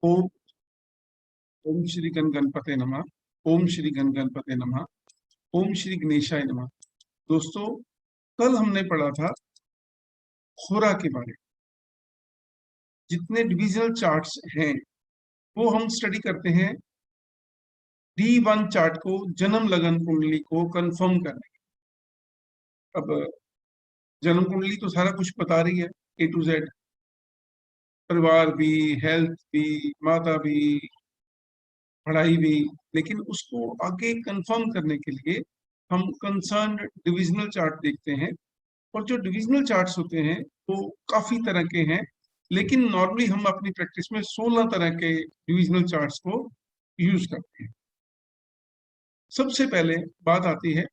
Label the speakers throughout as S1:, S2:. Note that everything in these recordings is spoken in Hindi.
S1: ओम ओम श्री गणपते नमः। ओम श्री गणपते नमः। ओम श्री गणेशाय नमः। दोस्तों, कल हमने पढ़ा था होरा के बारे में। जितने डिविजनल चार्ट्स हैं वो हम स्टडी करते हैं D1 चार्ट को, जन्म लगन कुंडली को कंफर्म करने। अब जन्म कुंडली तो सारा कुछ बता रही है, A to Z, परिवार भी, हेल्थ भी, माता भी, पढ़ाई भी। लेकिन उसको आगे कंफर्म करने के लिए हम कंसर्न डिविजनल चार्ट देखते हैं। और जो डिविजनल चार्ट्स होते हैं वो काफी तरह के हैं, लेकिन नॉर्मली हम अपनी प्रैक्टिस में 16 तरह के डिविजनल चार्ट्स को यूज करते हैं। सबसे पहले बात आती है,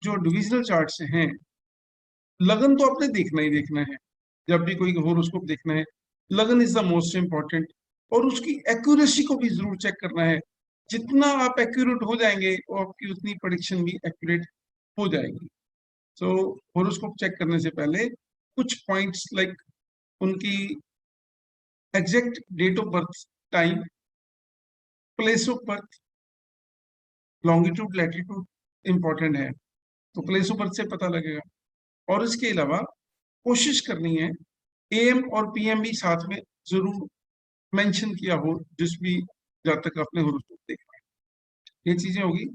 S1: जो डिविजनल चार्ट्स हैं, लगन तो आपने देखना ही देखना है। जब भी कोई होरोस्कोप देखना है, लगन इज द मोस्ट इंपॉर्टेंट। और उसकी एक्यूरेसी को भी जरूर चेक करना है। जितना आप एक्यूरेट हो जाएंगे वो आपकी उतनी प्रेडिक्शन भी एक्यूरेट हो जाएगी। सो होरोस्कोप चेक करने से पहले कुछ पॉइंट्स लाइक उनकी exact date of birth, time, place of birth, longitude, latitude important है, तो प्लेस ऑफ बर्थ से पता लगेगा। और इसके अलावा कोशिश करनी है AM और PM भी साथ में जरूर मेंशन किया हो, जिस भी जब तक आपने होरोस्कोप देखा है। ये चीजें होगी।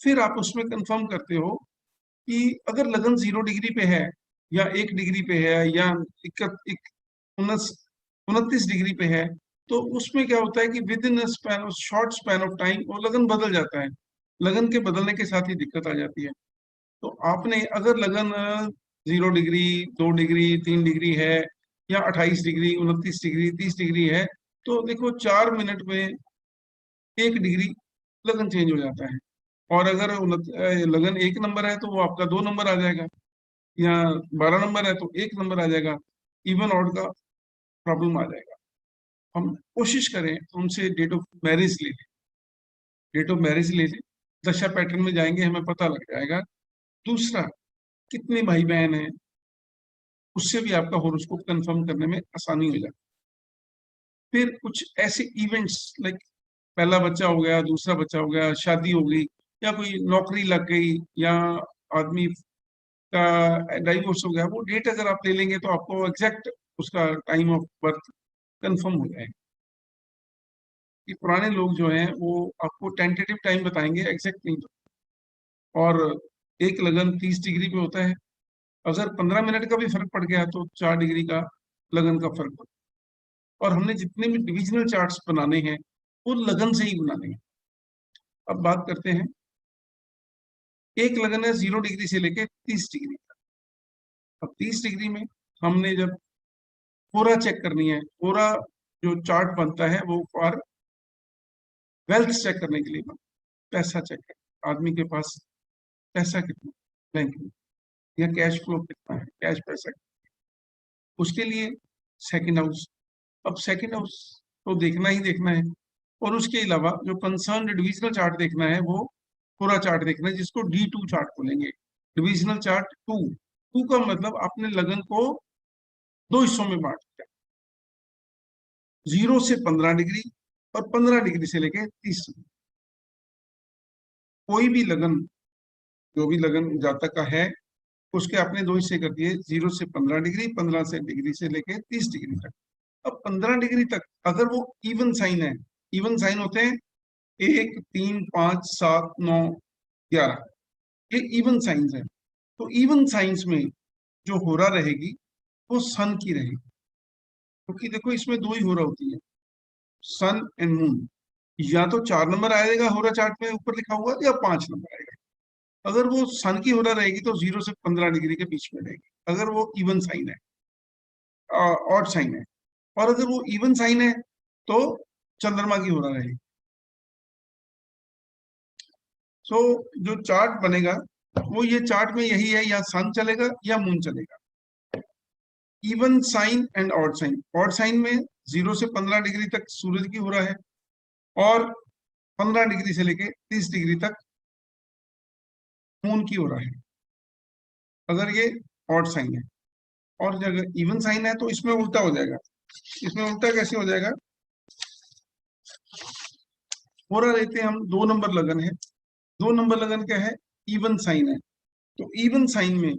S1: फिर आप उसमें कंफर्म करते हो कि अगर लगन 0 डिग्री पे है या 1 डिग्री पे है या 29 डिग्री पे है, तो उसमें क्या होता है कि with in span, short span of time वो लगन बदल जाता है। लगन के बदलने के साथ ही दिक्कत आ जाती है। तो आपने अगर लगन 0 डिग्री, 2 डिग्री, 3 डिग्री है, या 28 डिग्री, 29 डिग्री, 30 डिग्री है, तो देखो 4 मिनट में 1 डिग्री लगन चेंज हो जाता है। और अगर लगन 1 नंबर है तो वो आपका 2 नंबर आ जाएगा, या 12 नंबर है तो 1 नंबर आ जाएगा। इवन ऑड का प्रॉब्लम आ जाएगा। हम कोशिश करें उनसे डेट ऑफ मैरिज ले लें। डेट ऑफ मैरिज ले लें, दशा पैटर्न में जाएंगे, हमें पता लग जाएगा। दूसरा, कितने भाई बहन हैं, उससे भी आपका होरोस्कोप कंफर्म करने में आसानी हो जाती है। फिर कुछ ऐसे इवेंट्स लाइक पहला बच्चा हो गया, दूसरा बच्चा हो गया, शादी हो गई, या कोई नौकरी लग गई, या आदमी का डाइवोर्स हो गया, वो डेट अगर आप ले लेंगे तो आपको एग्जैक्ट उसका टाइम ऑफ बर्थ कंफर्म हो जाएगा। कि पुराने लोग जो हैं वो आपको टेंटेटिव टाइम बताएंगे, एग्जैक्ट नहीं। और एक लगन 30 डिग्री पे होता है, अगर 15 मिनट का भी फर्क पड़ गया तो 4 डिग्री का लगन का फर्क पड़ता है। और हमने जितने भी डिविजनल चार्ट्स बनाने हैं वो लगन से ही बनाने हैं। अब बात करते हैं, एक लगन है 0 डिग्री से लेके 30 डिग्री तक। अब 30 डिग्री में हमने जब पूरा चेक करनी है, पूरा जो चार्ट बनता है वो फॉर वेल्थ चेक करने के लिए बनता है। पैसा चेक कर, आदमी के पास पैसा कितना बैंक में, या कैश फ्लो कितना है, कैश पैसा, उसके लिए सेकंड हाउस। अब सेकंड हाउस तो देखना ही देखना है। और उसके अलावा जो कंसर्न डिविजनल चार्ट देखना है वो पूरा चार्ट देखना है, जिसको D2 चार्ट बोलेंगे। डिविजनल चार्ट 2 का मतलब आपने लगन को 2 हिस्सों में बांट दिया, 0 से 15 डिग्री और 15 डिग्री से लेके 30 डिग्री। कोई भी लगन, जो भी लगन जातक का है, उसके आपने 2 हिस्से कर दिए, 0 से 15 डिग्री, 15 डिग्री से लेके 30 डिग्री तक। अब 15 डिग्री तक अगर वो इवन साइन है, इवन साइन होते हैं 1, 3, 5, 7, 9, 11, ये इवन साइंस है। तो इवन साइंस में जो होरा रहेगी वो सन की रहेगी, क्योंकि देखो इसमें 2 ही होरा होती है, सन एंड मून। या तो 4 नंबर आएगा होरा चार्ट में ऊपर लिखा हुआ, या 5 नंबर आएगा। अगर वो सन की होरा रहेगी तो 0 से 15 डिग्री के बीच में रहेगी, अगर वो इवन साइन है, ऑड साइन है। और अगर वो इवन साइन है तो चंद्रमा की होरा रहेगी। सो जो चार्ट बनेगा वो ये चार्ट में यही है, या सन चलेगा या मून चलेगा। Even sign and odd sign. Odd sign में 0 से 15 डिग्री तक सूरज की हो रहा है, और 15 डिग्री से लेके 30 डिग्री तक मून की हो रहा है, अगर ये ऑड साइन है। और अगर इवन साइन है तो इसमें उल्टा हो जाएगा। इसमें उल्टा कैसे हो जाएगा, हो रहा लेते हैं हम, 2 नंबर लगन है। 2 नंबर लगन क्या है? इवन साइन है। तो इवन साइन में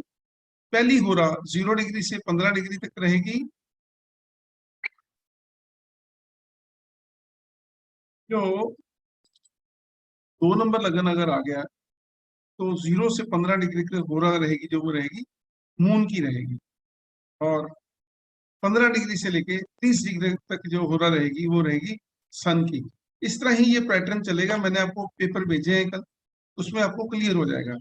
S1: पहली हो रहा 0 डिग्री से 15 डिग्री तक रहेगी। जो 2 नंबर लगन अगर आ गया तो 0 से 15 डिग्री तक हो रहा रहेगी, जो वो रहेगी मून की रहेगी। और 15 डिग्री से लेके 30 डिग्री तक जो हो रहा रहेगी वो रहेगी सन की। इस तरह ही ये पैटर्न चलेगा। मैंने आपको पेपर भेजे हैं कल, उसमें आपको क्लियर हो जाएगा।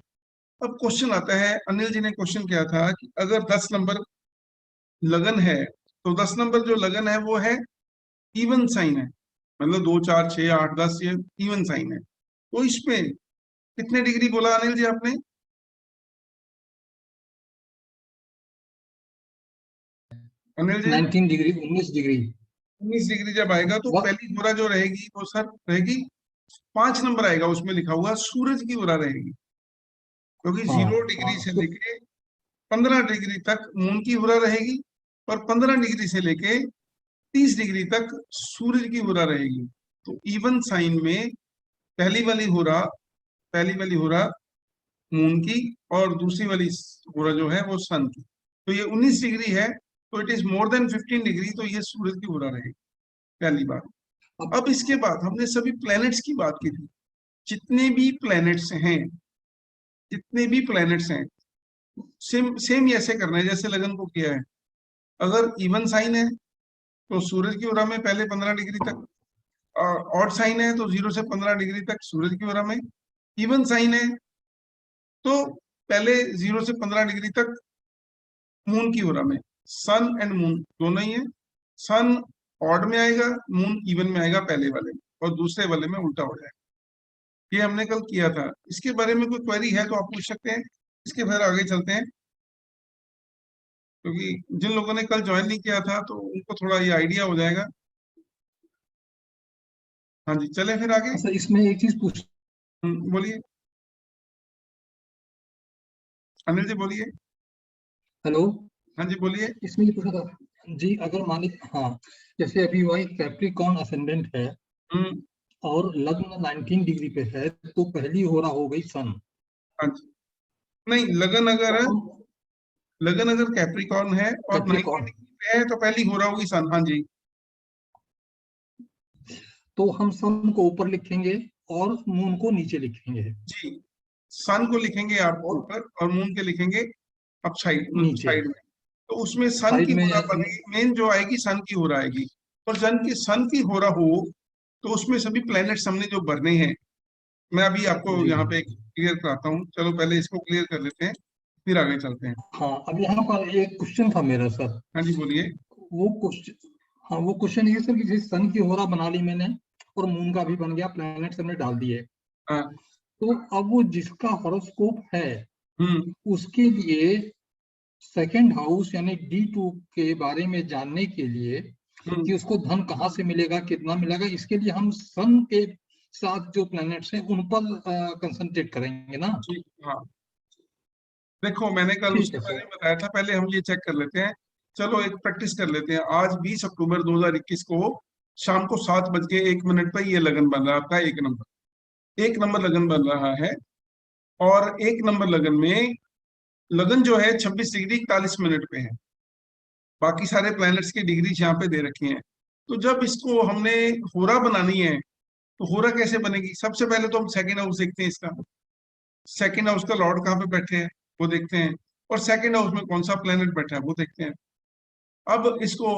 S1: अब क्वेश्चन आता है, अनिल जी ने क्वेश्चन किया था कि अगर 10 नंबर लगन है तो 10 नंबर जो लगन है वो है इवन साइन है, मतलब 2 4 6 8 10 ये इवन साइन है। तो इसमें कितने डिग्री बोला अनिल जी आपने? Anil ji
S2: 19 degree, 19 degree.
S1: 19 degree जब आएगा तो
S2: वह
S1: पहली गोरा जो रहेगी वो सर रहेगी 5 नंबर आएगा, उसमें लिखा हुआ सूरज की गोरा रहेगी। क्योंकि
S2: हाँ
S1: 0 डिग्री
S2: हाँ,
S1: से
S2: तो
S1: लेके 15 डिग्री तक मून की हुरा रहेगी, और 15 डिग्री से लेके 30 डिग्री तक सूरज की हुरा रहेगी। तो इवन साइन में पहली वाली हुरा पहली वाली हुरा मून की, और दूसरी वाली हुरा जो है वो सन की। तो ये 19 डिग्री है, तो it is more than 15 degree, तो ये सूरज की हुरा रहेगी, पहली बात।
S2: अब
S1: अब इसके बाद हमने सभी प्लैनेट्स की बात की थी। जितने भी प्लैनेट्स हैं, जितने भी प्लैनेट्स हैं, सेम सेम ही ऐसे करना है जैसे लगन को किया है। अगर इवन साइन है तो सूरज की ओरा में पहले 15 डिग्री तक, ऑड साइन है तो 0 से 15 डिग्री तक सूरज की ओरा में, इवन साइन है तो पहले 0 से 15 डिग्री तक मून की ओरा में। सन एंड मून दोनों ही है। सन ऑड में आएगा, मून इवन में आएगा पहले वाले में, और दूसरे वाले में उल्टा हो जाएगा। ये हमने कल किया था। इसके बारे में कोई क्वेरी है तो आप पूछ सकते हैं, इसके फिर आगे चलते हैं। क्योंकि जिन लोगों ने कल ज्वाइन नहीं किया था तो उनको थोड़ा ये आइडिया हो जाएगा। हाँ जी, चले फिर आगे।
S2: अच्छा, इसमें एक चीज पूछ।
S1: बोलिए अनिल जी, बोलिए।
S2: हेलो।
S1: हाँ जी, बोलिए।
S2: इसमें ये पूछा था जी, अगर मान लीजिए, हाँ, जैसे अभी वही कैप्रिकॉर्न असेंडेंट है
S1: हम्म।
S2: और लग्न 19 डिग्री पे है, तो पहली हो रहा हो गई सन।
S1: हाँ जी। नहीं, लगन
S2: तो
S1: अगर
S2: हम
S1: लगन अगर कैप्रिकॉर्न है और 90
S2: कैप्रिकॉर्न,
S1: डिग्री पे है तो पहली हो रहा होगी सन। हाँ जी।
S2: तो हम सन को ऊपर लिखेंगे और मून को नीचे लिखेंगे
S1: जी, सन को लिखेंगे आप
S2: और
S1: ऊपर और मून के लिखेंगे अप साइड,
S2: नीचे
S1: साइड में। तो उसमें सन
S2: साइड
S1: की
S2: में
S1: होरा बनेगी, मेन जो आएगी सन की होरा आएगी। और सन की होरा हो तो उसमें सभी प्लैनेट्स हमने जो भरने हैं, मैं अभी आपको
S2: जी
S1: यहाँ
S2: जी।
S1: पे क्लियर कराता हूँ। चलो पहले इसको क्लियर कर लेते हैं, फिर आगे चलते हैं।
S2: हाँ, अब यहाँ पर एक क्वेश्चन था मेरा सर।
S1: हाँ जी, बोलिए।
S2: वो क्वेश्चन, हाँ, वो क्वेश्चन ये सर कि जैसे सन की होरा बना ली मैंने और मून का भी बन गया, प्लैनेट्स हमने डाल दिए,
S1: हाँ।
S2: तो अब वो जिसका हॉरोस्कोप है
S1: हम्म।
S2: उसके लिए सेकंड हाउस यानी D2 के बारे में जानने के लिए
S1: हम्म।
S2: कि उसको धन कहाँ से मिलेगा, कितना मिलेगा, इसके लिए हम सन के साथ जो प्लैनेट्स हैं उन पर कंसंट्रेट करेंगे ना।
S1: ठीक, हाँ। देखो, मैंने कल
S2: ठीक
S1: उसके
S2: है
S1: बारे
S2: सर।
S1: में बताया था, पहले हम ये चेक कर लेते हैं। चलो एक प्रैक्टिस कर लेते हैं। आज 20 अक्टूबर 2021 को शाम को 7 बज के 1 मिनट पर ये लगन बन रहा है आपका। एक नंबर लगन बन रहा है। और एक नंबर लगन में लगन जो है 26 डिग्री 41 मिनट पे है। बाकी सारे प्लैनेट्स की डिग्री यहाँ पे दे रखी हैं। तो जब इसको हमने होरा बनानी है तो होरा कैसे बनेगी? सबसे पहले तो हम सेकेंड हाउस देखते हैं इसका। सेकेंड हाउस का लॉर्ड कहाँ पे बैठे हैं वो देखते हैं, और सेकेंड हाउस में कौन सा प्लेनेट बैठा है वो देखते हैं। अब इसको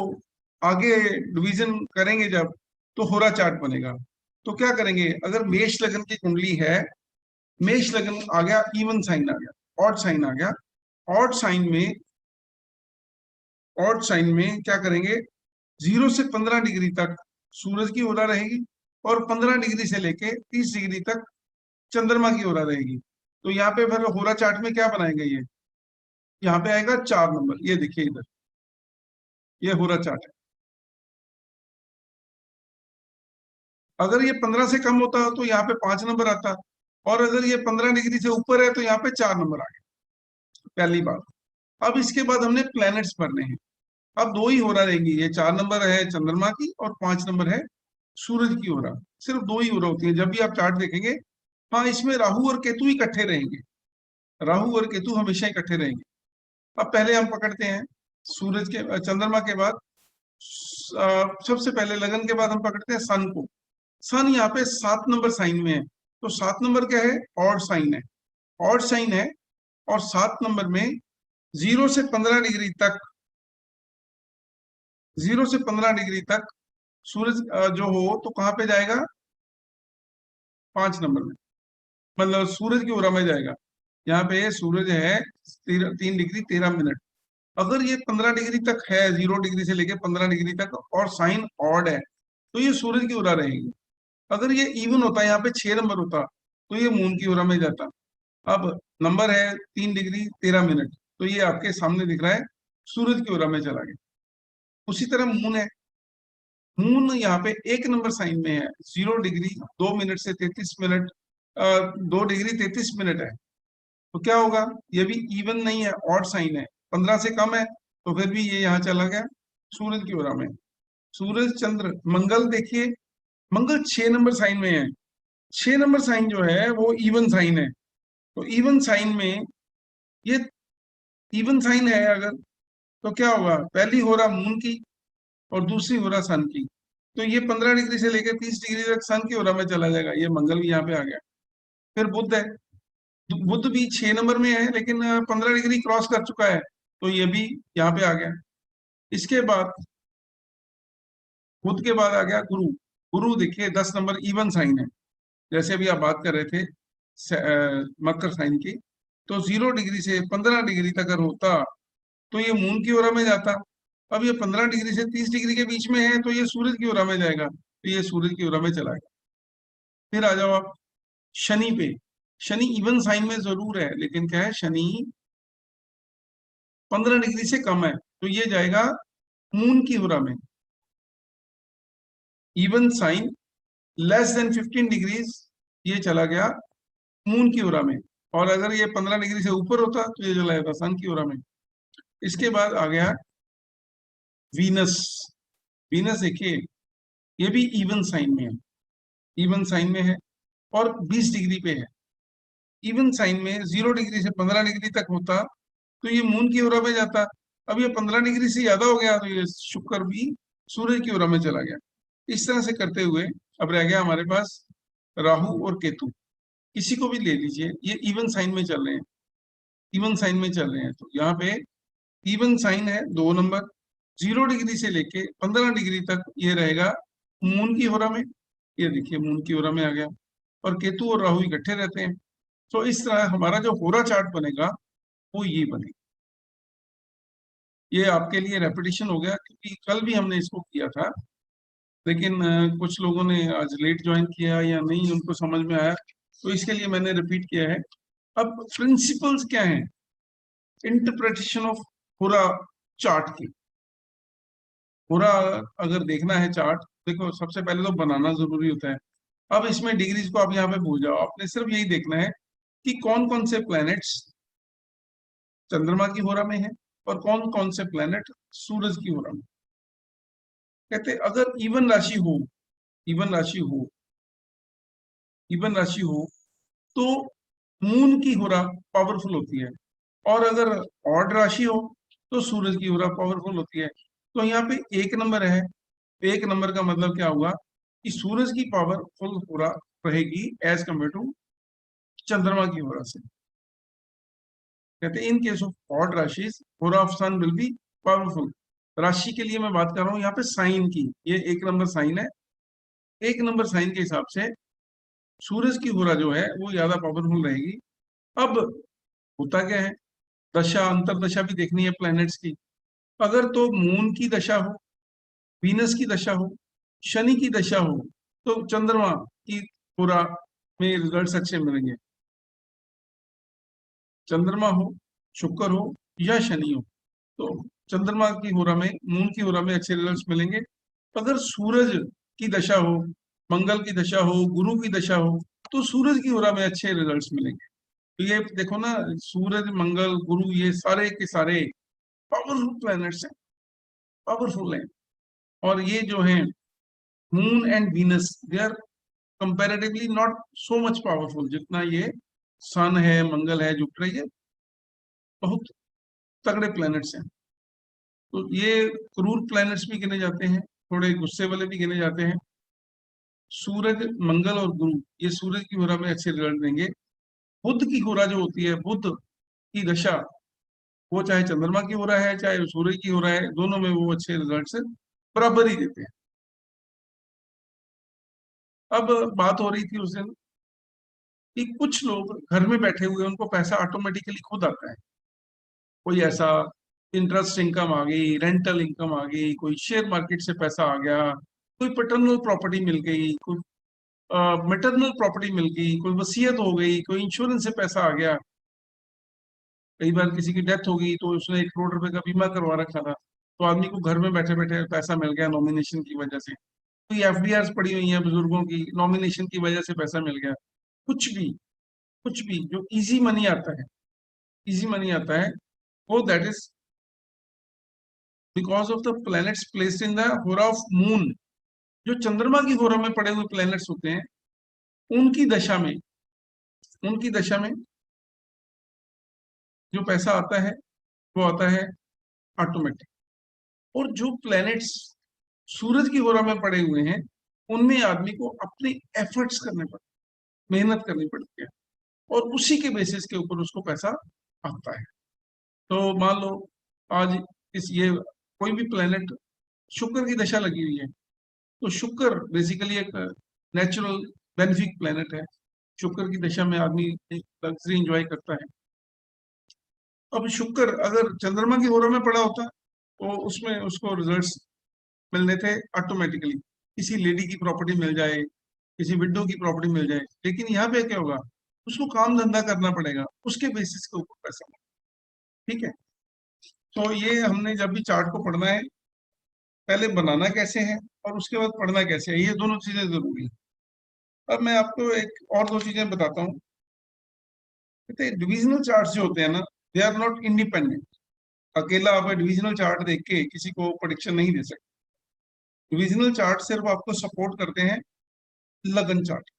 S1: आगे डिवीजन करेंगे जब, तो होरा चार्ट बनेगा। तो क्या करेंगे, अगर मेष लगन की कुंडली है, मेष लगन आ गया, इवन साइन आ गया, ऑड साइन आ गया। ऑड साइन में ऑड साइन में क्या करेंगे, 0 से 15 डिग्री तक सूरज की ओरा रहेगी, और 15 डिग्री से लेके 30 डिग्री तक चंद्रमा की ओरा रहेगी। तो यहाँ पे फिर होरा चार्ट में क्या बनाएंगे, ये यहाँ पे आएगा 4 नंबर। ये देखिए इधर, ये होरा चार्ट है। अगर ये 15 से कम होता तो यहाँ पे 5 नंबर आता, और अगर ये 15 डिग्री से ऊपर है तो यहाँ पे 4 नंबर आ गए, पहली बात। अब इसके बाद हमने प्लैनेट्स भरने हैं। अब दो ही होरा रहेंगी, ये 4 नंबर है चंद्रमा की और 5 नंबर है सूरज की होरा। सिर्फ 2 ही हो होती है जब भी आप चार्ट देखेंगे। हाँ, इसमें राहु और केतु इकट्ठे रहेंगे, राहु और केतु हमेशा इकट्ठे रहेंगे। अब पहले हम पकड़ते हैं सूरज के चंद्रमा के बाद सबसे पहले लगन के बाद हम पकड़ते हैं सन को। सन यहाँ पे 7 नंबर साइन में है, तो 7 नंबर क्या है, ऑड साइन है, ऑड साइन है। और 7 नंबर में 0 से 15 डिग्री तक, 0 से 15 डिग्री तक सूरज जो हो तो कहाँ पे जाएगा, 5 नंबर में, मतलब सूरज की ओर में जाएगा। यहाँ पे सूरज है 3 डिग्री 13 मिनट। अगर ये 15 डिग्री तक है, 0 डिग्री से लेके 15 डिग्री तक, और साइन ऑड है, तो ये सूरज की ओर रहेगी। अगर ये इवन होता, यहाँ पे 6 नंबर होता, तो ये मून की ओर में जाता। अब नंबर है 3 डिग्री 13 मिनट, तो ये आपके सामने दिख रहा है सूरज की ओर में चला गया। उसी तरह मून है, मून यहाँ पे 1 नंबर साइन में है, 0 डिग्री 2 मिनट से 33 मिनट, 2 डिग्री 33 मिनट है। तो क्या होगा, ये भी इवन नहीं है, ऑड साइन है, 15 से कम है, तो फिर भी ये यहाँ चला गया सूरज की ओर में। सूरज चंद्र मंगल देखिए, मंगल 6 नंबर साइन में है। 6 नंबर साइन जो है वो इवन साइन है, तो इवन साइन में ये इवन साइन है अगर, तो क्या होगा, पहली हो रहा मून की और दूसरी हो रहा सन की, तो ये 15 डिग्री से लेकर 30 डिग्री तक सन की ओर में चला जाएगा। ये मंगल भी यहाँ पे आ गया। फिर बुध है, बुध भी 6 नंबर में है, लेकिन 15 डिग्री क्रॉस कर चुका है, तो ये भी यहाँ पे आ गया। इसके बाद बुध के बाद आ गया गुरु। गुरु देखिए 10 नंबर इवन साइन है, जैसे अभी आप बात कर रहे थे मकर साइन की, तो 0 डिग्री से 15 डिग्री तक अगर होता तो ये मून की ओर में जाता। अब ये 15 डिग्री से 30 डिग्री के बीच में है, तो ये सूरज की ओर में जाएगा, तो ये सूरज की ओर में चला गया। फिर आ जाओ आप शनि पे। शनि इवन साइन में जरूर है, लेकिन क्या है, शनि 15 डिग्री से कम है, तो ये जाएगा मून की ओर में। Even sign less than 15 degrees, ये चला गया मून की ओर में। और अगर ये 15 डिग्री से ऊपर होता तो ये चला जाता सन की ओर में। इसके बाद आ गया वीनस। वीनस देखिए, ये भी इवन साइन में है, इवन साइन में है और 20 डिग्री पे है। इवन साइन में 0 डिग्री से 15 डिग्री तक होता तो ये मून की ओर में जाता। अब ये 15 डिग्री से ज्यादा हो गया, तो ये शुक्र भी सूर्य की ओर में चला गया। इस तरह से करते हुए अब रह गया हमारे पास राहु और केतु। किसी को भी ले लीजिए, ये इवन साइन में चल रहे हैं, इवन साइन में चल रहे हैं। तो यहाँ पे इवन साइन है 2 नंबर, 0 डिग्री से लेके 15 डिग्री तक ये रहेगा मून की ओर में। ये देखिए मून की ओर में आ गया, और केतु और राहु इकट्ठे रहते हैं। तो इस तरह हमारा जो होरा चार्ट बनेगा वो ये बनेगा। ये आपके लिए रेपिटेशन हो गया, क्योंकि कल भी हमने इसको किया था, लेकिन कुछ लोगों ने आज लेट ज्वाइन किया या नहीं उनको समझ में आया, तो इसके लिए मैंने रिपीट किया है। अब प्रिंसिपल्स क्या हैं इंटरप्रिटेशन ऑफ होरा चार्ट की। होरा अगर देखना है चार्ट, देखो सबसे पहले तो बनाना जरूरी होता है। अब इसमें डिग्रीज को आप यहाँ पे भूल जाओ, आपने सिर्फ यही देखना है कि कौन कौन से प्लैनेट्स चंद्रमा की होरा में है और कौन कौन से प्लैनेट सूरज की होरा में। कहते अगर इवन राशि हो, इवन राशि हो, इवन राशि हो, तो मून की होरा पावरफुल होती है, और अगर ऑड राशि हो तो सूरज की होरा पावरफुल होती है। तो यहाँ पे 1 नंबर है, 1 नंबर का मतलब क्या हुआ कि सूरज की पावरफुल होरा रहेगी एज कम्पेयर टू चंद्रमा की होरा से। कहते हैं इन केस ऑफ ऑड राशिज होरा of sun will be powerful. राशि के लिए मैं बात कर रहा हूँ यहाँ पे साइन की, ये 1 नंबर साइन है। 1 नंबर साइन के हिसाब से सूरज की होरा जो है वो ज्यादा पावरफुल रहेगी। अब होता क्या है, दशा अंतरदशा भी देखनी है प्लैनेट्स की। अगर तो मून की दशा हो, वीनस की दशा हो, शनि की दशा हो, तो चंद्रमा की होरा में रिजल्ट्स अच्छे मिलेंगे। चंद्रमा हो, शुक्र हो या शनि हो, तो चंद्रमा की होरा में, मून की होरा में अच्छे रिजल्ट्स मिलेंगे। अगर सूरज की दशा हो, मंगल की दशा हो, गुरु की दशा हो, तो सूरज की होरा में अच्छे रिजल्ट्स मिलेंगे। तो ये देखो ना, सूरज मंगल गुरु ये सारे के सारे पावरफुल प्लैनेट्स हैं, पावरफुल हैं। और ये जो है moon and Venus, they are comparatively not so much powerful जितना ये सन है, मंगल है, जुपिटर, ये बहुत तगड़े प्लैनेट्स हैं। तो ये क्रूर प्लैनेट्स भी गिने जाते हैं, थोड़े गुस्से वाले भी गिने जाते हैं। सूरज, मंगल और गुरु ये सूरज की होरा में अच्छे रिजल्ट देंगे। बुध की होरा जो होती है, बुध की दशा, वो चाहे चंद्रमा की हो रहा है चाहे सूर्य की हो रहा है, दोनों में वो अच्छे रिजल्ट्स बराबर ही देते हैं। अब बात हो रही थी उस दिन कि कुछ लोग घर में बैठे हुए उनको पैसा ऑटोमेटिकली खुद आता है। कोई ऐसा इंटरेस्ट इनकम आ गई, रेंटल इनकम आ गई, कोई शेयर मार्केट से पैसा आ गया, कोई पैटर्नल प्रॉपर्टी मिल गई, कोई मैटरनल प्रॉपर्टी मिल गई, कोई वसीयत हो गई, कोई इंश्योरेंस से पैसा आ गया। कई बार किसी की डेथ हो गई तो उसने 1 करोड़ रुपए का बीमा करवा रखा था, तो आदमी को घर में बैठे बैठे पैसा मिल गया नॉमिनेशन की वजह से। कोई एफडीआर पड़ी हुई है बुजुर्गों की, नॉमिनेशन की वजह से पैसा मिल गया। कुछ भी जो इजी मनी आता है, इजी मनी आता है, वो that is because of the planets placed in the होरा ऑफ मून। जो चंद्रमा की होरा में पड़े हुए प्लैनेट्स होते हैं, उनकी दशा में उनकी दशा में जो पैसा आता है वो आता है ऑटोमेटिक। और जो प्लैनेट्स सूरज की होरा में पड़े हुए हैं, उनमें आदमी को अपने एफर्ट्स करने पड़ते, मेहनत करनी पड़ती है, और उसी के बेसिस के ऊपर उसको पैसा आता है। तो मान लो आज इस ये कोई भी प्लेनेट, शुक्र की दशा लगी हुई है, तो शुक्र बेसिकली एक नेचुरल बेनिफिक प्लेनेट है। शुक्र की दशा में आदमी लग्जरी एंजॉय करता है। अब शुक्र अगर चंद्रमा की होरा में पड़ा होता तो उसमें उसको रिजल्ट्स मिलने थे ऑटोमेटिकली। किसी लेडी की प्रॉपर्टी मिल जाए, किसी विडो की प्रॉपर्टी मिल जाए, लेकिन यहाँ पे क्या होगा, उसको काम धंधा करना पड़ेगा, उसके बेसिस के ऊपर पैसा मिलेगा। ठीक है, तो ये हमने जब भी चार्ट को पढ़ना है, पहले बनाना कैसे है और उसके बाद पढ़ना कैसे है, ये दोनों चीजें जरूरी है। अब मैं आपको एक और दो चीजें बताता हूँ। कहते हैं डिविजनल चार्ट्स जो होते हैं ना, दे आर नॉट इंडिपेंडेंट। अकेला आप डिविजनल चार्ट देख के किसी को प्रेडिक्शन नहीं दे सकते। डिविजनल चार्ट सिर्फ आपको सपोर्ट करते हैं लगन चार्ट।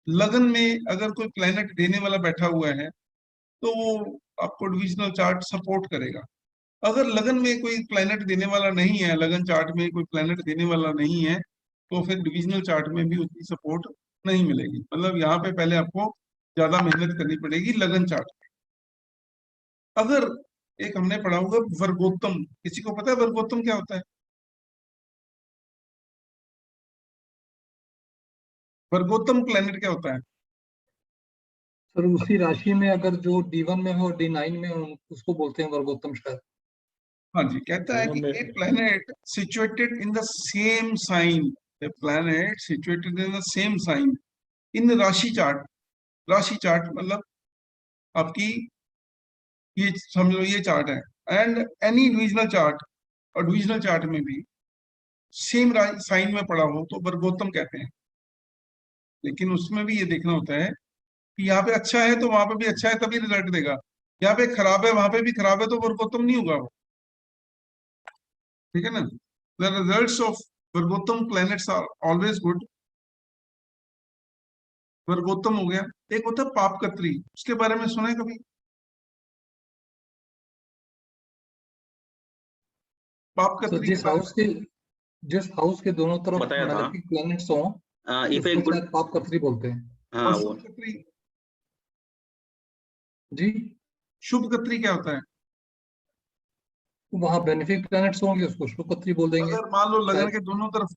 S1: लगन में अगर कोई प्लेनेट देने वाला बैठा हुआ है तो वो आपको डिविजनल चार्ट सपोर्ट करेगा। अगर लगन में कोई प्लेनेट देने वाला नहीं है, लगन चार्ट में कोई प्लेनेट देने वाला नहीं है, तो फिर डिविजनल चार्ट में भी उतनी सपोर्ट नहीं मिलेगी। मतलब यहाँ पे पहले आपको ज्यादा मेहनत करनी पड़ेगी लगन चार्ट में। अगर एक हमने पढ़ा होगा वर्गोत्तम, किसी को पता है वर्गोत्तम क्या होता है? वर्गोत्तम प्लेनेट क्या होता है?
S2: सर उसी राशि में अगर जो D1 में हो और D9 में हो, उसको बोलते हैं वर्गोत्तम शायद।
S1: हाँ जी, कहता है कि a planet situated in the same sign, a planet situated in the same sign in राशि चार्ट। राशि चार्ट मतलब आपकी, ये समझ लो ये चार्ट है, एंड एनी डिविजनल चार्ट, और डिविजनल चार्ट में भी सेम साइन में पड़ा हो तो वर्गोत्तम कहते हैं। लेकिन उसमें भी ये देखना होता है कि यहाँ पे अच्छा है तो वहां पे भी अच्छा है तभी रिजल्ट देगा, यहाँ पे खराब है वहां पे भी खराब है तो वर्गोत्तम नहीं होगा वो। ठीक है ना? The results of vargottam planets are always good. Vargottam हो गया। एक होता है पापकत्री, उसके बारे में सुना है कभी?
S2: सर
S1: पापकत्री के बारे में
S2: जिस हाउस के दोनों तरफ
S3: बताया था।
S2: मैलेफिक प्लैनेट्स हो,
S3: इफ ए
S2: उसको
S3: गुड,
S2: शायद पापकत्री बोलते हैं।
S3: हाँ
S1: और
S3: वो
S1: शुभ कत्री,
S2: जी,
S1: शुभ कत्री क्या होता है?
S2: वहाँ बेनिफिक प्लैनेट्स होंगे, उसको शुभकत्री बोल देंगे
S1: अगर मान लो लगन
S2: शायद।
S1: के दोनों तरफ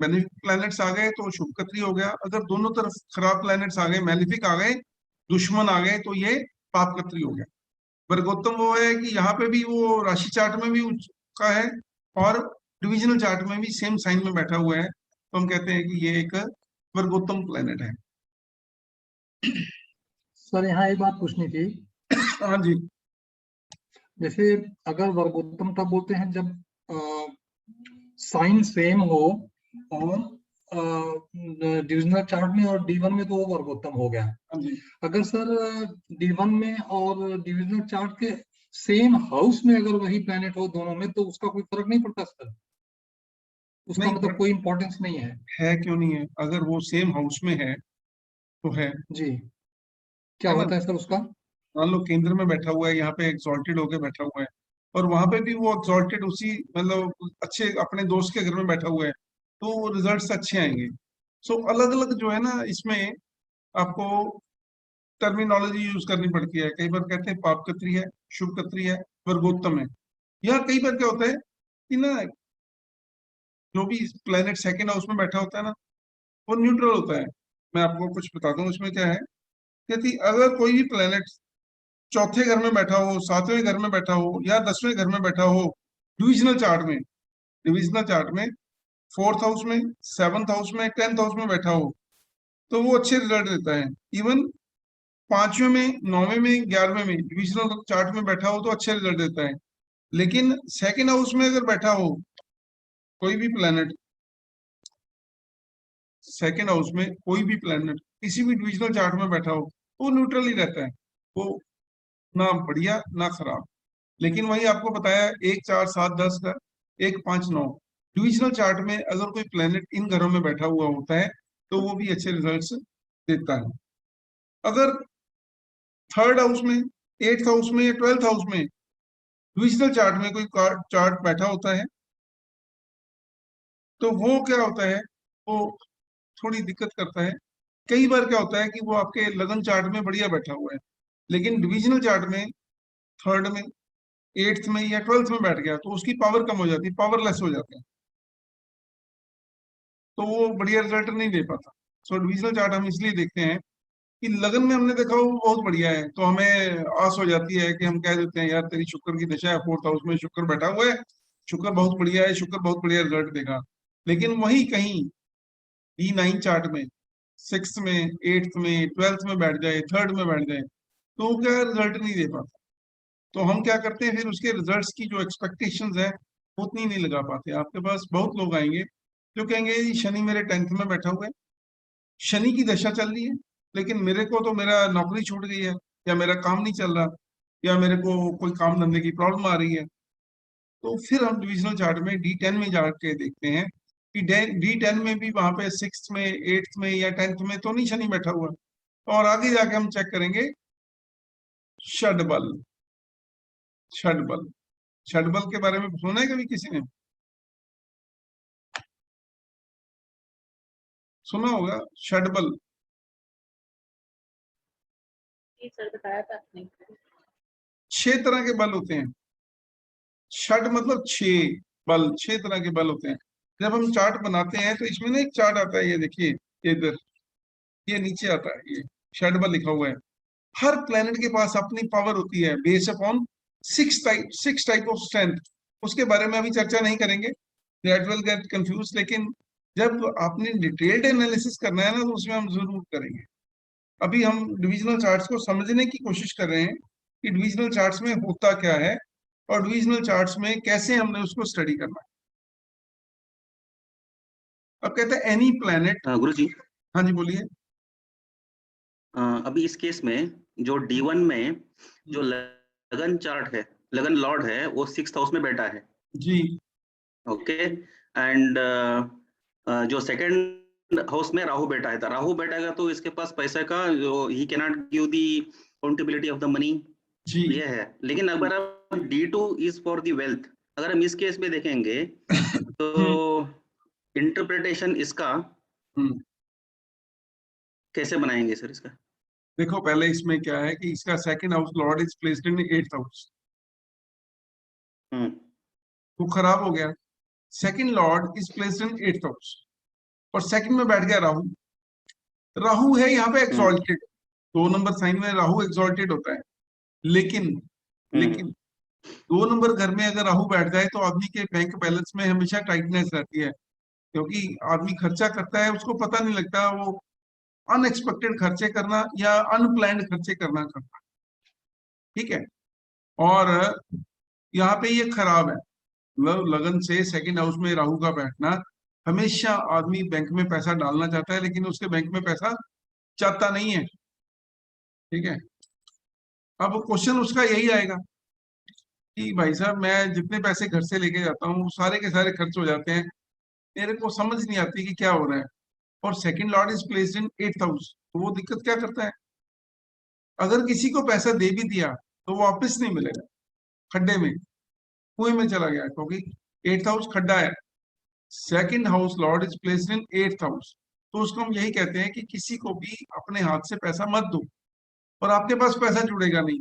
S1: बेनिफिक प्लैनेट्स आ गए तो शुभ कत्री हो गया। अगर दोनों तरफ खराब प्लैनेट्स आ गए, मैलिफिक आ गए, दुश्मन आ गए, तो ये पाप कत्री हो गया। वर्गोत्तम वो है कि यहाँ पे भी वो राशि चार्ट में भी का है और डिविजनल चार्ट में भी सेम साइन में बैठा हुआ है, तो हम कहते हैं कि ये एक वर्गोत्तम प्लैनेट है।
S2: सर यहाँ एक बात पूछनी थी,
S1: हाँ जी,
S2: जैसे अगर वर्गोत्तम तब बोलते हैं जब साइन सेम हो और डिविजनल चार्ट में, और D1 में तो वो वर्गोत्तम हो गया।
S1: हाँ जी।
S2: अगर सर D1 में और डिविजनल चार्ट के सेम हाउस में अगर वही प्लैनेट हो दोनों में, तो उसका कोई फर्क नहीं पड़ता सर? उसका
S1: नहीं,
S2: मतलब कोई इम्पोर्टेंस नहीं
S1: है क्यों नहीं है, अगर वो सेम हाउस में है तो
S2: जी। क्या
S1: है ना।
S2: होता है सर उसका?
S1: मान लो केंद्र में बैठा हुआ है, यहाँ पे एग्जॉल्टेड होके बैठा हुआ है, और वहां पे भी वो एग्जॉल्टेड उसी मतलब अच्छे अपने दोस्त के घर में बैठा हुआ है, तो रिजल्ट्स अच्छे आएंगे। सो अलग अलग जो है ना इसमें आपको टर्मिनोलॉजी यूज करनी पड़ती है। कई बार कहते हैं पापकत्री है, शुभकत्री है, वर्गोत्तम है। यहाँ कई बार क्या होता है कि ना जो भी प्लेनेट सेकंड हाउस में बैठा होता है ना, वो न्यूट्रल होता है। मैं आपको कुछ बताता हूँ उसमें क्या है। कहती अगर कोई भी प्लेनेट चौथे घर में बैठा हो, सातवें घर में बैठा हो, या 10वें घर में बैठा हो, डिविजनल चार्ट में, डिविजनल चार्ट में फोर्थ हाउस में, सेवंथ हाउस में, टेंथ हाउस में बैठा हो, तो वो अच्छे रिजल्ट देता है। इवन पांचवें में, नौवें में, 11वें में डिविजनल चार्ट में बैठा हो तो अच्छे रिजल्ट देता है। लेकिन सेकेंड हाउस में अगर बैठा हो कोई भी प्लेनेट, सेकेंड हाउस में कोई भी प्लेनेट किसी भी डिविजनल चार्ट में बैठा हो, वो न्यूट्रल ही रहता है। वो ना बढ़िया ना खराब। लेकिन वही आपको बताया, 1 4 7 10 का, 1 5 9 डिविजनल चार्ट में अगर कोई प्लेनेट इन घरों में बैठा हुआ होता है तो वो भी अच्छे रिजल्ट्स देता है। अगर थर्ड हाउस में, एट्थ हाउस में या ट्वेल्थ हाउस में डिविजनल चार्ट में कोई चार्ट बैठा होता है तो वो क्या होता है, वो थोड़ी दिक्कत करता है। कई बार क्या होता है कि वो आपके लगन चार्ट में बढ़िया बैठा हुआ है, लेकिन डिविजनल चार्ट में थर्ड में, एट्थ में या ट्वेल्थ में बैठ गया तो उसकी पावर कम हो जाती है, पावरलेस हो जाता है, तो वो बढ़िया रिजल्ट नहीं दे पाता। सो डिविजनल चार्ट हम इसलिए देखते हैं कि लगन में हमने देखा वो बहुत बढ़िया है, तो हमें आस हो जाती है कि हम कह देते हैं यार तेरी शुक्र की दशा है, फोर्थ हाउस में शुक्र बैठा हुआ है, शुक्र बहुत बढ़िया है, शुक्र बहुत बढ़िया रिजल्ट देगा। लेकिन वही कहीं D9 चार्ट में सिक्स में, एट्थ में, ट्वेल्थ में बैठ जाए, थर्ड में बैठ जाए, तो वो क्या रिजल्ट नहीं दे पाता। तो हम क्या करते हैं फिर उसके रिजल्ट्स की जो एक्सपेक्टेशंस है उतनी नहीं लगा पाते। आपके पास बहुत लोग आएंगे जो कहेंगे "जी, शनि मेरे 10th में बैठा हुआ है, शनि की दशा चल रही है, लेकिन मेरे को तो मेरा नौकरी छूट गई है, या मेरा काम नहीं चल रहा, या मेरे को कोई काम धंधे की प्रॉब्लम आ रही है।" तो फिर हम डिविजनल चार्ट में D10 में जाके देखते हैं कि D10 में भी वहां पे सिक्स में, एट्थ में या 10th में तो नहीं शनि बैठा हुआ। और आगे जाके हम चेक करेंगे षडबल। षडबल, षडबल के बारे में सुना है कभी किसी ने? सुना होगा षडबल।
S3: जी सर, बताया था आपने।
S1: 6 तरह के बल होते हैं। षड मतलब 6, बल 6 तरह के बल होते हैं। जब हम चार्ट बनाते हैं तो इसमें ना एक चार्ट आता है, ये देखिए, ये इधर, ये नीचे आता है, ये षडबल लिखा हुआ है। हर प्लेनेट के पास अपनी पावर होती है based upon six type of strength. उसके बारे में अभी चर्चा नहीं करेंगे, दैट विल गेट कंफ्यूज। लेकिन जब आपने डिटेल्ड एनालिसिस करना है ना तो उसमें हम जरूर करेंगे। अभी हम डिविजनल चार्ट्स को समझने की कोशिश कर रहे हैं कि डिविजनल चार्ट्स में होता क्या है और डिविजनल चार्ट्स में कैसे हमने उसको स्टडी करना है। अब कहते हैं एनी प्लैनेट।
S4: गुरु जी,
S1: हाँ जी बोलिए।
S4: अभी इस केस में जो D1 में जो लगन चार्ट है, लगन लॉर्ड है, वो 6th हाउस में बैठा है।
S1: जी
S4: ओके। एंड जो सेकंड हाउस में राहु बैठा है, राहु बैठेगा तो इसके पास पैसे का जो he can not give the accountability of the money,
S1: जी
S4: ये है। लेकिन अगर हम D2 is for the wealth, अगर हम इस केस में देखेंगे तो इंटरप्रिटेशन इसका कैसे बनाएंगे सर इसका?
S1: देखो पहले इसमें क्या है कि इसका second house lord is placed in 8th house, वो खराब हो गया। Second Lord is placed in 8th house और सेकंड में बैठ गया राहु। राहु है यहाँ पे एक्सॉल्टेड, 2 नंबर साइन में राहु एक्सॉल्टेड होता है। लेकिन लेकिन 2 नंबर घर में अगर राहु बैठ जाए तो आदमी के बैंक बैलेंस में हमेशा टाइटनेस रहती है, क्योंकि आदमी खर्चा करता है उसको पता नहीं लगता, वो अनएक्सपेक्टेड खर्चे करना या अनप्लैंड खर्चे करना करता है। ठीक है। और यहाँ पे ये खराब है, मतलब लगन से सेकंड हाउस में राहु का बैठना, हमेशा आदमी बैंक में पैसा डालना चाहता है लेकिन उसके बैंक में पैसा जाता नहीं है। ठीक है। अब क्वेश्चन उसका यही आएगा कि भाई साहब मैं जितने पैसे घर से लेके जाता हूँ सारे के सारे खर्च हो जाते हैं, मेरे को समझ नहीं आती कि क्या हो रहा है, और second Lord is placed in 8th house, तो वो दिक्कत क्या करता है, अगर किसी को पैसा दे भी दिया तो वो वापस नहीं मिलेगा, खड्डे में, कुएं में चला गया, क्योंकि 8th हाउस खड्डा है। Second house lord is placed in 8th house, तो उसको हम यही कहते हैं कि किसी को भी अपने हाथ से पैसा मत दो, और आपके पास पैसा जुड़ेगा नहीं।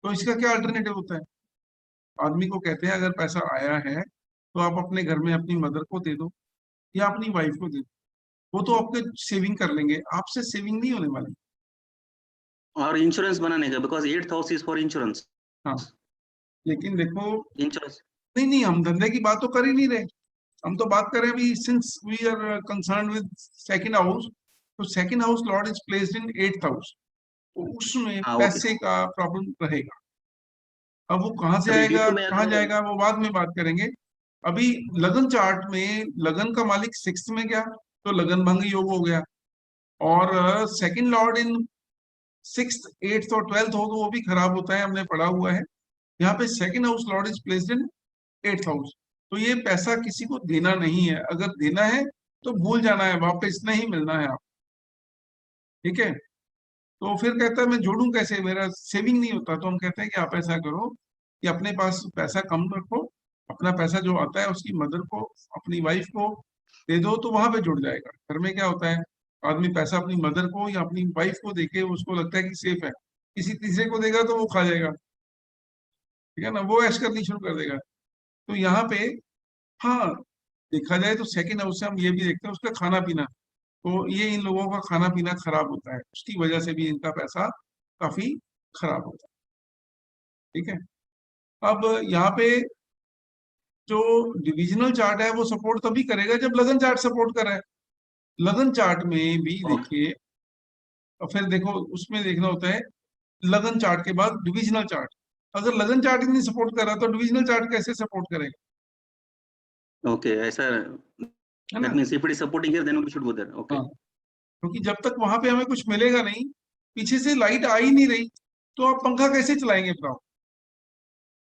S1: तो इसका क्या अल्टरनेटिव होता है, आदमी को कहते हैं अगर पैसा आया है तो आप अपने घर में अपनी मदर को दे दो या अपनी वाइफ को दे दो, वो तो आपके सेविंग कर लेंगे, आपसे सेविंग नहीं होने वाली।
S4: और इंश्योरेंस बनाने का, because 8th house is for insurance.
S1: हाँ, लेकिन देखो,
S4: इंश्योरेंस
S1: नहीं नहीं, हम धंधे की बात तो कर ही नहीं रहे, हम तो बात कर रहे हैं अभी, since we are concern with second house, तो second house lord is placed in 8th house, तो उसमें
S4: हाँ, ओके।
S1: पैसे का प्रॉब्लम रहेगा। अब वो कहाँ से
S4: अभी
S1: आएगा,
S4: D2 में
S1: कहाँ
S4: अगर
S1: जाएगा, वो बाद में बात करेंगे। अभी लगन चार्ट में लगन का मालिक 6th में गया तो लगन भंग योग हो गया, और सेकंड लॉर्ड इन 6th 8th और 12th हो तो वो भी खराब होता है, हमने पढ़ा हुआ है। यहाँ पे second house lord is placed in 8th house, तो ये पैसा किसी को देना नहीं है, अगर देना है तो भूल जाना है, वापस नहीं मिलना है आप, ठीक है। तो फिर कहता है मैं जोड़ूं कैसे, मेरा सेविंग नहीं होता, तो हम कहते हैं कि आप ऐसा करो कि अपने पास पैसा कम रखो, अपना पैसा जो आता है उसकी मदर को, अपनी वाइफ को दे दो, तो वहां पे जुड़ जाएगा। घर में क्या होता है, आदमी पैसा अपनी मदर को या अपनी वाइफ को देके उसको लगता है कि सेफ है, किसी तीसरे को देगा तो वो खा जाएगा, ठीक है ना, वो ऐश करनी शुरू कर देगा। तो यहाँ पे, हाँ, देखा जाए तो सेकंड हाउस से हम ये भी देखते हैं उसका खाना पीना, तो ये इन लोगों का खाना पीना खराब होता है, उसकी वजह से भी इनका पैसा काफी खराब होता है, ठीक है। अब यहाँ पे जो डिविजनल चार्ट है वो सपोर्ट तभी करेगा जब लगन चार्ट सपोर्ट करे। लगन चार्ट में भी
S4: ओके।
S1: देखिए, और फिर देखो उसमें देखना होता है लगन चार्ट के बाद डिविजनल चार्ट, अगर लगन चार्ट ही नहीं सपोर्ट कर रहा तो डिविजनल चार्ट कैसे सपोर्ट करेगा,
S4: ओके, ऐसा
S1: है
S4: दैट
S1: ना।
S4: Means if it is supporting here then we should go there. Okay.
S1: हाँ, क्योंकि जब तक वहां पे हमें कुछ मिलेगा नहीं, पीछे से लाइट आ ही नहीं रही, तो आप पंखा कैसे चलाएंगे बताओ।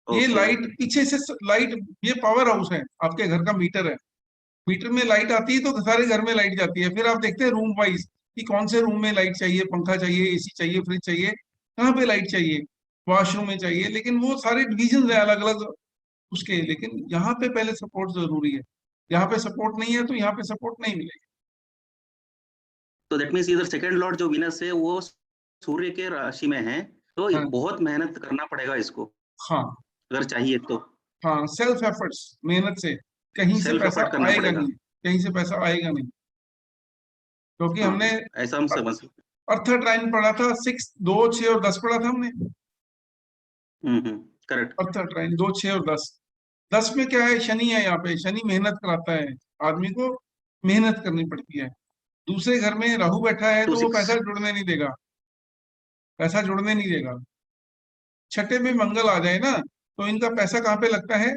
S1: ये
S4: ओके।
S1: लाइट पीछे से लाइट, ये पावर हाउस है, आपके घर का मीटर है, मीटर में लाइट आती है तो सारे घर में लाइट जाती है, फिर आप देखते हैं रूम वाइज कि कौन से रूम में लाइट चाहिए, पंखा चाहिए, एसी चाहिए, फ्रिज चाहिए, कहाँ पे लाइट चाहिए, वॉशरूम में चाहिए, लेकिन वो सारे डिविजन है अलग अलग उसके, लेकिन यहाँ पे पहले सपोर्ट जरूरी है, यहाँ पे सपोर्ट नहीं है तो यहाँ पे सपोर्ट नहीं मिलेगा।
S4: तो दैट मींस इधर सेकंड लॉर्ड जो विनस है वो सूर्य के राशि में है, तो
S1: हाँ
S4: बहुत मेहनत करना पड़ेगा इसको,
S1: हाँ
S4: अगर चाहिए तो।
S1: हाँ, सेल्फ एफर्ट्स, मेहनत से, कहीं से
S4: सेल्फ
S1: पैसा
S4: एफर्ट करना
S1: आएगा
S4: पड़ेगा।
S1: नहीं, कहीं से पैसा आएगा नहीं, क्योंकि
S4: हाँ,
S1: हमने
S4: ऐसा हम समझ सकते।
S1: अर्थर ट्राइन पढ़ा था, 6 2 6 और 10 पढ़ा था हमने,
S4: करेक्ट।
S1: अर्थर ट्राइन 2 6 और 10। 10 में क्या है, शनि है, यहाँ पे शनि मेहनत कराता है, आदमी को मेहनत करनी पड़ती है। दूसरे घर में राहु बैठा है
S4: टू
S1: तो वो पैसा
S4: सिक्स।
S1: जुड़ने नहीं देगा, पैसा जुड़ने नहीं देगा। छठे में मंगल आ जाए ना, तो इनका पैसा कहाँ पे लगता है,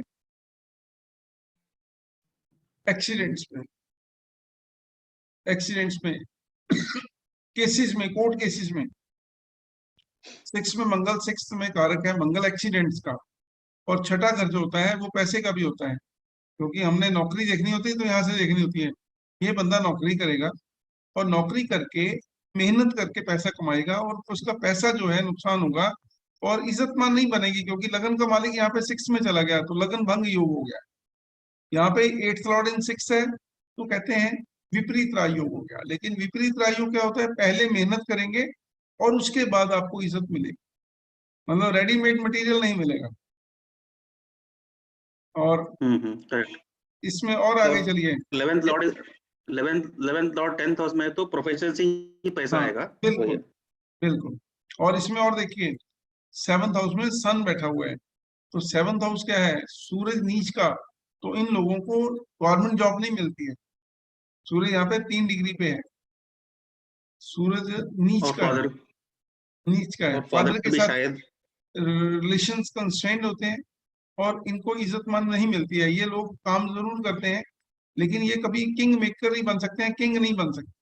S1: एक्सीडेंट्स पे, एक्सीडेंट्स में, केसेस में, कोर्ट केसेस में। 6 में मंगल, 6 में कारक है मंगल एक्सीडेंट्स का, और छठा घर जो होता है वो पैसे का भी होता है, क्योंकि हमने नौकरी देखनी होती है तो यहाँ से देखनी होती है। ये बंदा नौकरी करेगा और नौकरी करके मेहनत करके पैसा कमाएगा, और उसका पैसा जो है नुकसान होगा और इज्जतमान नहीं बनेगी, क्योंकि लगन का मालिक यहाँ पे 6 में चला गया तो लगन भंग योग हो गया। यहाँ पे 8th लॉर्ड इन 6 है, तो कहते हैं विपरीत राजयोग हो गया। लेकिन विपरीत राजयोग क्या होता है, पहले मेहनत करेंगे और उसके बाद आपको इज्जत मिलेगी, मतलब रेडीमेड मटेरियल नहीं मिलेगा। और
S4: करेक्ट।
S1: इसमें और आगे
S4: और
S1: चलिए।
S4: 11th Lord 11th Lord 10th house में, तो प्रोफेशन से ही पैसा
S1: हाँ
S4: आएगा।
S1: बिल्कुल बिल्कुल, और इसमें और देखिए 7th हाउस में सन बैठा हुआ है, तो 7th हाउस क्या है, सूरज नीच का, तो इन लोगों को गवर्नमेंट जॉब नहीं मिलती है। सूरज यहाँ पे 3 डिग्री पे है, सूरज नीच
S4: और
S1: का है,
S4: फादर,
S1: नीच का है,
S4: और
S1: फादर के
S4: फादर भी
S1: साथ
S4: शायद।
S1: रिलेशंस कंस्ट्रेंड होते हैं, और इनको इज्जतमान नहीं मिलती है। ये लोग काम जरूर करते हैं, लेकिन ये कभी किंग मेकर नहीं बन सकते हैं, किंग नहीं बन सकते,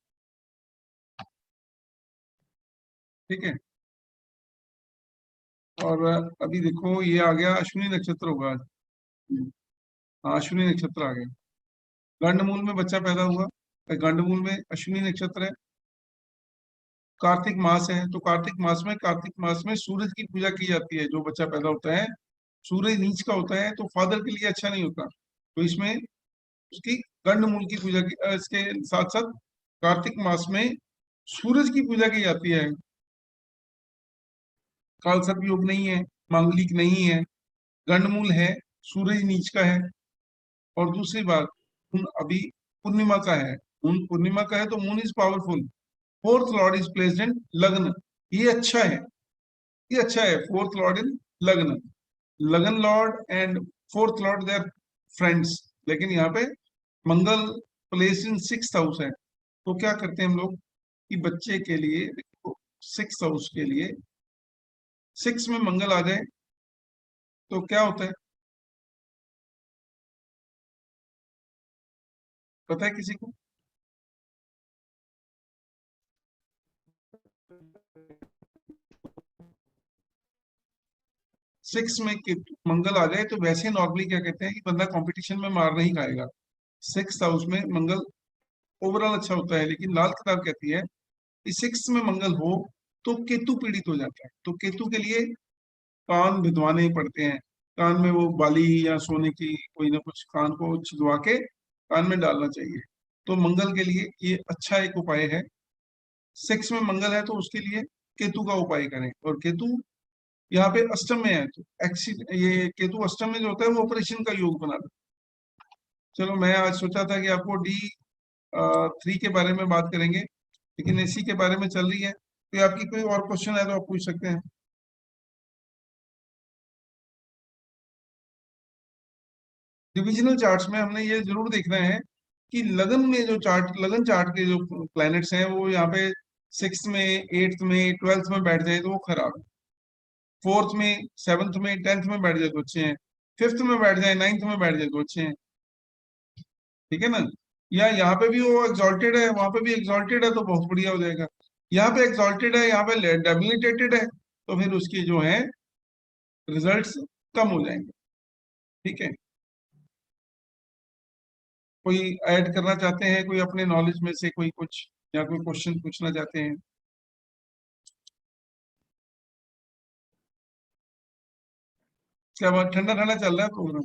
S1: ठीक है। और अभी देखो ये आ गया अश्विनी नक्षत्र होगा आज। हाँ, अश्विनी नक्षत्र आ गया। गंडमूल में बच्चा पैदा हुआ, गंडमूल में अश्विनी नक्षत्र है, कार्तिक मास है, तो कार्तिक मास में सूरज की पूजा की जाती है। जो बच्चा पैदा होता है सूरज नीच का होता है तो फादर के लिए अच्छा नहीं होता, तो इसमें उसकी गंडमूल की पूजा की, इसके साथ साथ कार्तिक मास में सूरज की पूजा की जाती है। कालसर्प योग नहीं है, मांगलिक नहीं है, गंडमूल है, सूरज नीच का है। और दूसरी बात, अभी पूर्णिमा का है, पूर्णिमा का है तो moon is powerful, fourth Lord is placed इन लग्न, ये अच्छा है, ये अच्छा है। फोर्थ लॉर्ड इन लग्न, लगन lord and fourth lord they are friends, लेकिन यहाँ पे Mangal place in six house है। तो क्या करते हैं हम लोग कि बच्चे के लिए सिक्स हाउस के लिए, सिक्स में मंगल आ जाए तो क्या होता है, पता है किसी को? सिक्स में मंगल आ जाए तो वैसे नॉर्मली क्या कहते हैं कि बंदा कंपटीशन में मार नहीं खाएगा। सिक्स हाउस में मंगल ओवरऑल अच्छा होता है, लेकिन लाल किताब कहती है कि सिक्स में मंगल हो तो केतु पीड़ित हो जाता है। तो केतु के लिए कान भिदवाने पड़ते हैं, कान में वो बाली या सोने की कोई ना कुछ कान को छिदवा के कान में डालना चाहिए। तो मंगल के लिए ये अच्छा एक उपाय है। सिक्स में मंगल है तो उसके लिए केतु का उपाय करें। और केतु यहाँ पे अष्टम में है, तो ये केतु अष्टम में जो होता है वो ऑपरेशन का योग बना देता है। चलो, मैं आज सोचा था कि आपको D3 के बारे में बात करेंगे, लेकिन इसी के बारे में चल रही है। तो आपकी कोई और क्वेश्चन है तो आप पूछ सकते हैं। डिविजनल चार्ट्स में हमने ये जरूर देखना है कि लगन में जो चार्ट, लगन चार्ट के जो प्लैनेट्स हैं वो यहाँ पे सिक्स में, एट्थ में, ट्वेल्थ में बैठ जाए तो वो खराब है। फोर्थ में, सेवंथ में, टेंथ में बैठ जाए तो अच्छे हैं, फिफ्थ में बैठ जाए, नाइन्थ में बैठ जाए तो अच्छे हैं, ठीक है ना। या यहाँ पे भी वो एग्जॉल्टेड है, वहां पे भी एग्जॉल्टेड है तो बहुत बढ़िया हो जाएगा। यहाँ पे एग्जॉल्टेड है, यहाँ पे डेबिलिटेटेड है, तो फिर उसके जो है रिजल्ट्स कम हो जाएंगे, ठीक है। कोई ऐड करना चाहते हैं, कोई अपने नॉलेज में से कोई कुछ, या कोई क्वेश्चन पूछना चाहते हैं? क्या बात, ठंडा ठंडा चल रहा है प्रोग्राम?